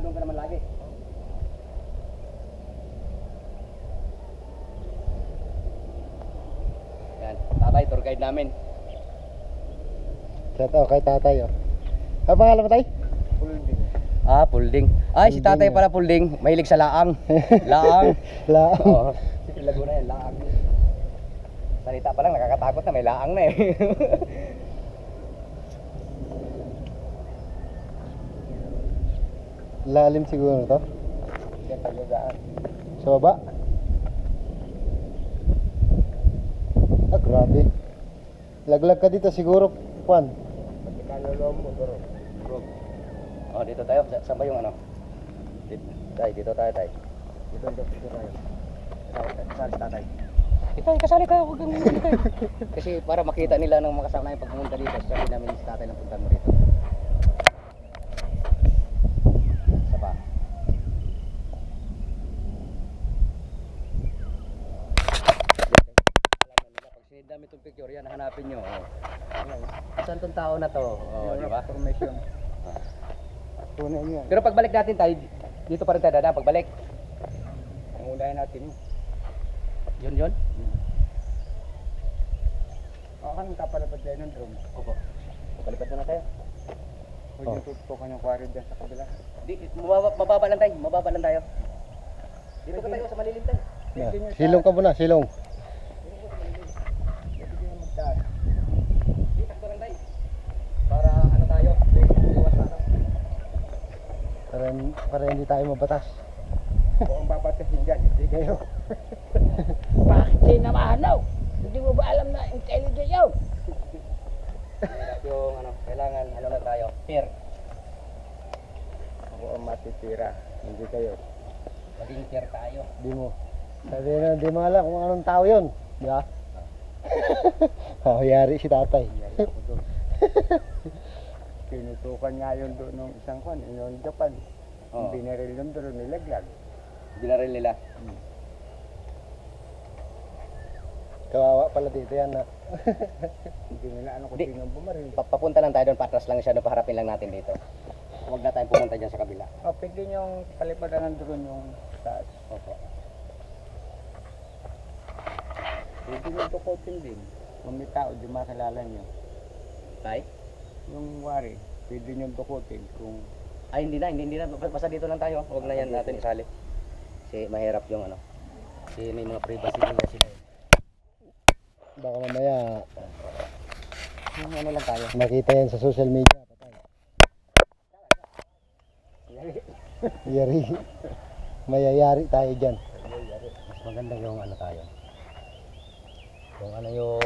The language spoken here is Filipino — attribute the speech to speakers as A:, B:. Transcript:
A: Nandun ka naman lagi. Yan, tatay, tour guide namin.
B: Shout out kay tatay oh. Ano pangalan mo tay?
C: Pulding.
A: Ah, pulding. Ay, si tatay pala pulding. Mahilig sa laang. Laang.
B: Laang.
A: Oo. Si Laguna yan, laang. Salita pa lang, nakakatakot na. May laang na eh.
B: Lalim siguro to.
C: Yan paglagaan.
B: Sa baba. Ah, grabe. Laglag ka dito siguro, Juan.
C: Pagkalolo mo, bro.
A: Oh, dito tayo. Saan ba yung ano? Dito tayo, tay.
C: Dito tayo.
A: Kasali tatay. Ito, kasali tayo. Huwag kang hindi tayo. Kasi para makita nila ng makasama yung pagpunta dito. Sabi namin si tatay ng punta mo dito. Isa pa. Alam na nila, pag sinidami itong picture yan, hanapin nyo. Oh. Saan tong tao na to? Oh, di ba?
C: Formation. Tunay niya.
A: Pero pagbalik natin tayo, dito pa rin tayo dadaan. Pagbalik.
C: Ang unahin natin mo.
A: Yun.
C: Ang kapalapad tayo ng drone.
A: Opo. Palipad na tayo.
C: Huwag yung tutukan yung quarry dyan sa kabila.
A: Di, mababa lang tayo. Mababa lang tayo. Dito ka tayo sa malilim tayo.
B: Yeah. Silong ka muna, silong.
C: Pwede nyo magtaas.
A: Dito ka lang tayo. Para ano tayo, iwas na ano.
B: Para hindi tayo mabatas.
C: Kung ang babatasin dyan, hindi kayo.
D: Bakit sinamahanaw? Hindi mo ba alam na intelligent yun?
A: Yung ano, kailangan ano na tayo. Fair.
C: Ako ang matitira, hindi kayo.
A: Maging fair tayo.
B: Di mo. Sabi na, di mo alam kung anong tao yun. Di ba? Yari si tatay.
C: Yari ako doon. Tinutukan nga yun doon ng isang kwan, yung Japan.
A: Oo.
C: Binaril yung doon, nilaglag.
A: Dinaril nila.
B: Kawawa pala dito yan na.
C: Hindi nila ano kung
A: Di.
C: sino bumaril.
A: Papunta lang tayo doon, patras lang siya doon, paharapin lang natin dito. Huwag na tayong pumunta dyan sa kabila.
C: O, pwede yung palipadan ng drone yung taas.
A: Opo.
C: Pwede yung tukotin din. Kung may tao, di makilala nyo.
A: Tay?
C: Yung wari, pwede nyo tukotin kung
A: Ay, hindi na. Basta dito lang tayo. Huwag na yan natin isali. Kasi mahirap yung ano. Kasi may mga privacy nila sila.
B: Baka mamaya
A: Yung ano lang tayo.
B: makita yan sa social media. Patay. Yari. Mayayari tayo dyan.
A: Mas maganda yung ano tayo. Yung ano yung